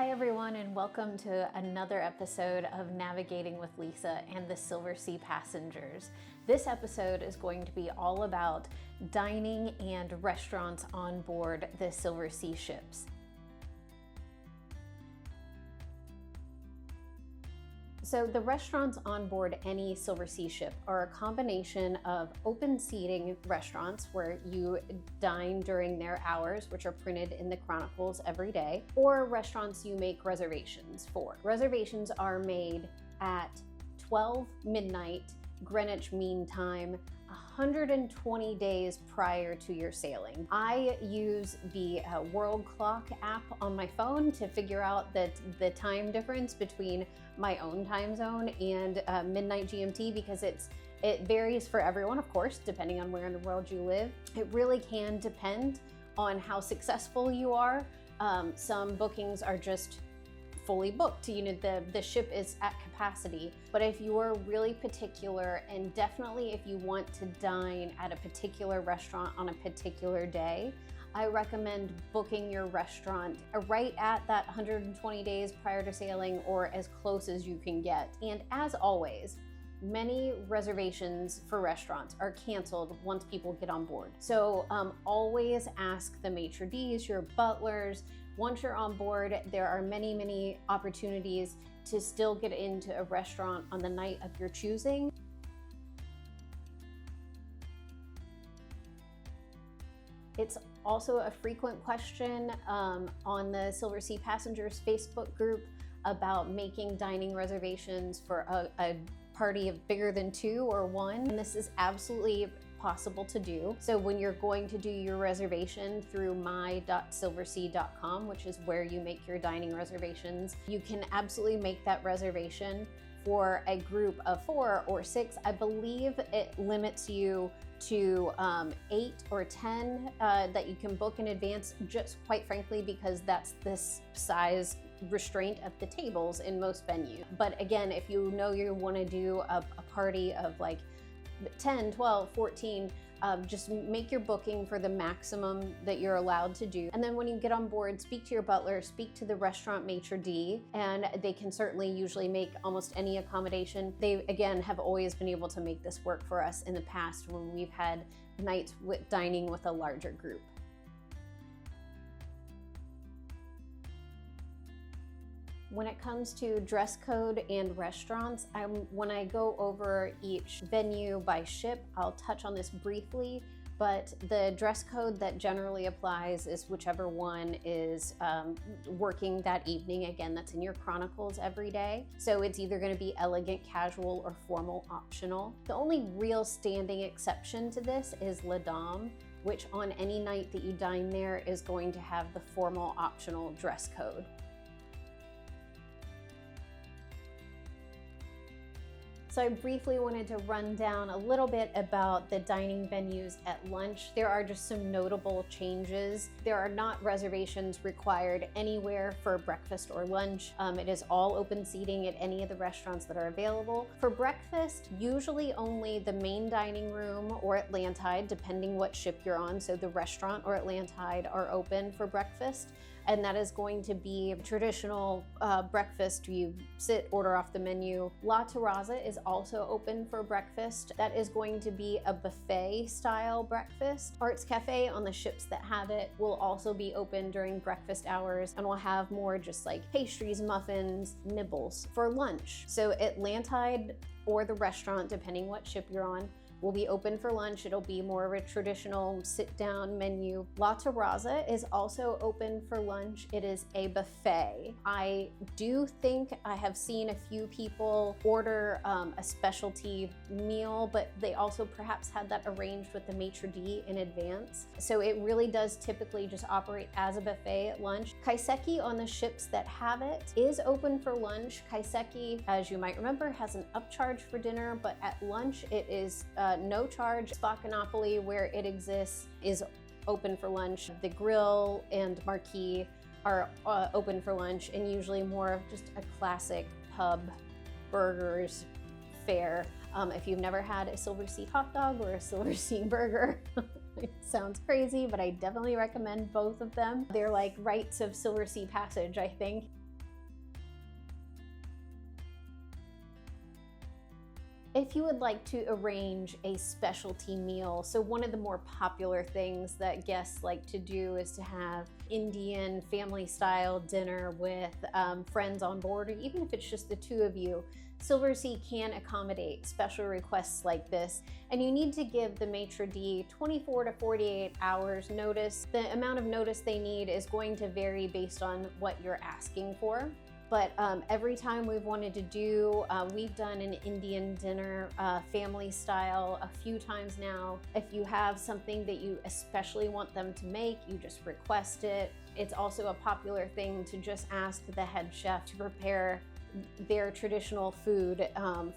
Hi everyone, and welcome to another episode of Navigating with Lisa and the Silversea Passengers. This episode is going to be all about dining and restaurants on board the Silversea ships. So the restaurants on board any Silversea ship are a combination of open seating restaurants where you dine during their hours, which are printed in the chronicles every day, or restaurants you make reservations for. Reservations are made at 12 midnight Greenwich Mean Time, 120 days prior to your sailing. I use the World Clock app on my phone to figure out the time difference between my own time zone and midnight GMT, because it varies for everyone, of course, depending on where in the world you live. It really can depend on how successful you are. Some bookings are just fully booked, the ship is at capacity. But if you're really particular, and definitely if you want to dine at a particular restaurant on a particular day, I recommend booking your restaurant right at that 120 days prior to sailing, or as close as you can get. And as always, many reservations for restaurants are canceled once people get on board. So always ask the maitre d's, your butlers. Once you're on board, there are many opportunities to still get into a restaurant on the night of your choosing. It's also a frequent question on the Silversea Passengers Facebook group about making dining reservations for a party of bigger than 2 or 1. And this is absolutely possible to do. So when you're going to do your reservation through my.silversea.com, which is where you make your dining reservations, you can absolutely make that reservation for a group of 4 or 6. I believe it limits you to 8 or 10 that you can book in advance, just quite frankly, because that's this size restraint of the tables in most venues. But again, if you know you want to do a party of like 10, 12, 14, just make your booking for the maximum that you're allowed to do. And then when you get on board, speak to your butler, speak to the restaurant maitre d', and they can certainly usually make almost any accommodation. They, again, have always been able to make this work for us in the past when we've had nights with dining with a larger group. When it comes to dress code and restaurants, when I go over each venue by ship, I'll touch on this briefly, but the dress code that generally applies is whichever one is working that evening. Again, that's in your chronicles every day. So it's either going to be elegant, casual, or formal optional. The only real standing exception to this is La Dame, which on any night that you dine there is going to have the formal optional dress code. So I briefly wanted to run down a little bit about the dining venues at lunch. There are just some notable changes. There are not reservations required anywhere for breakfast or lunch. It is all open seating at any of the restaurants that are available. For breakfast, usually only the main dining room or Atlantide, depending what ship you're on. So the restaurant or Atlantide are open for breakfast. And that is going to be traditional breakfast. You sit, order off the menu. La Terraza is also open for breakfast. That is going to be a buffet style breakfast. Arts Cafe on the ships that have it will also be open during breakfast hours, and will have more just like pastries, muffins, nibbles for lunch. So Atlantide or the restaurant, depending what ship you're on, will be open for lunch. It'll be more of a traditional sit-down menu. La Terraza is also open for lunch. It is a buffet. I do think I have seen a few people order a specialty meal, but they also perhaps had that arranged with the maitre d' in advance. So it really does typically just operate as a buffet at lunch. Kaiseki on the ships that have it is open for lunch. Kaiseki, as you might remember, has an upcharge for dinner, but at lunch it is no charge. Spacanopoly, where it exists, is open for lunch. The grill and marquee are open for lunch, and usually more of just a classic pub burgers fare. If you've never had a Silversea hot dog or a Silversea burger, it sounds crazy, but I definitely recommend both of them. They're like rites of Silversea passage, I think. If you would like to arrange a specialty meal, so one of the more popular things that guests like to do is to have Indian family style dinner with friends on board, or even if it's just the two of you, Silversea can accommodate special requests like this, and you need to give the maitre d' 24 to 48 hours notice. The amount of notice they need is going to vary based on what you're asking for. But every time we've wanted to do, we've done an Indian dinner, family style, a few times now. If you have something that you especially want them to make, you just request it. It's also a popular thing to just ask the head chef to prepare their traditional food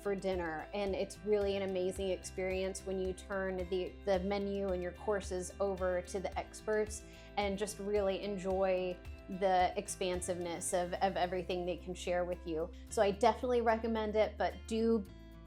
for dinner. And it's really an amazing experience when you turn the menu and your courses over to the experts and just really enjoy the expansiveness of everything they can share with you. So I definitely recommend it, but do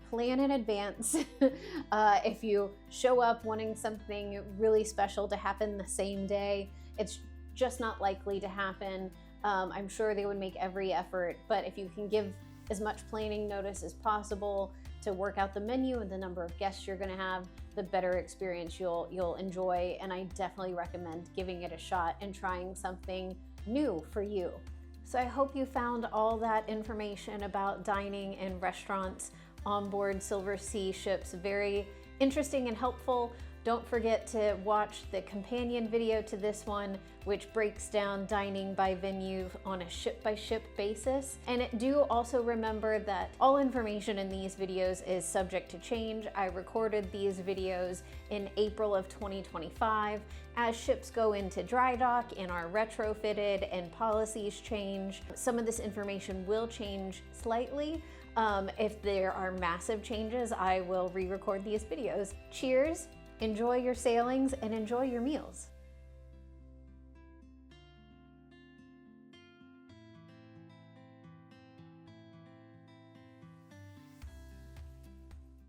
plan in advance. If you show up wanting something really special to happen the same day, it's just not likely to happen. I'm sure they would make every effort, but if you can give as much planning notice as possible to work out the menu and the number of guests you're gonna have, the better experience you'll enjoy. And I definitely recommend giving it a shot and trying something new for you. So I hope you found all that information about dining in restaurants on board Silversea ships very interesting and helpful. Don't forget to watch the companion video to this one, which breaks down dining by venue on a ship-by-ship basis. And do also remember that all information in these videos is subject to change. I recorded these videos in April of 2025. As ships go into dry dock and are retrofitted and policies change, some of this information will change slightly. If there are massive changes, I will re-record these videos. Cheers! Enjoy your sailings and enjoy your meals.